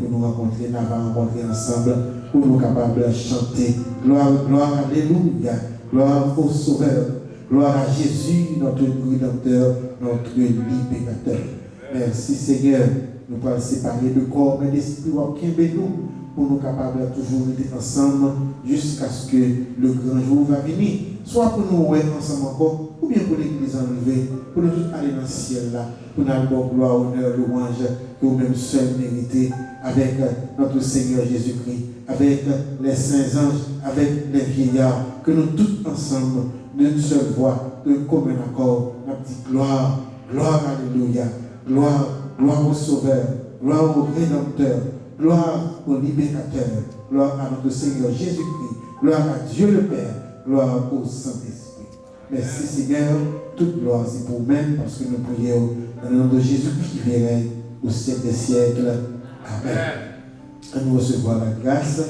pour nous rencontrer, nous allons rencontrer ensemble, pour nous capables de chanter. Gloire, gloire, alléluia. Gloire au Sauveur. Gloire à Jésus, notre Rédempteur, notre libérateur. Merci Seigneur. Nous pouvons séparer de corps et d'esprit, pour nous capables de toujours être ensemble jusqu'à ce que le grand jour va venir. Soit pour nous être ensemble encore, ou bien pour l'église enlevée, pour nous tous aller dans le ciel là, pour nous avoir gloire, honneur, louange, que vous-même seuls méritez, avec notre Seigneur Jésus-Christ, avec les saints anges, avec les vieillards, que nous tous ensemble, d'une seule voix, de commun accord, notre petite gloire, gloire, alléluia, gloire, gloire au Sauveur, gloire au Rédempteur, gloire au Libérateur, gloire à notre Seigneur Jésus-Christ, gloire à Dieu le Père, gloire au Saint-Esprit. Merci Seigneur, toute gloire c'est pour nous-mêmes parce que nous prions dans le nom de Jésus-Christ qui viendrait au siècle des siècles. Amen. À nous recevoir la grâce,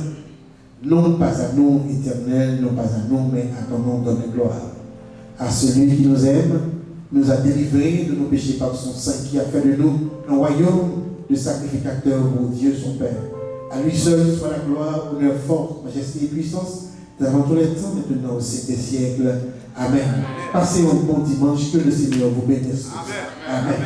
non pas à nous éternel, non pas à nous, mais à ton nom donne gloire. À celui qui nous aime, nous a délivrés de nos péchés par son sang qui a fait de nous un royaume de sacrificateurs pour Dieu son Père. À lui seul soit la gloire, honneur, force, majesté et puissance, avant tous les temps, maintenant au siècle des siècles. Amen. Passez un bon dimanche, que le Seigneur vous bénisse. Amen.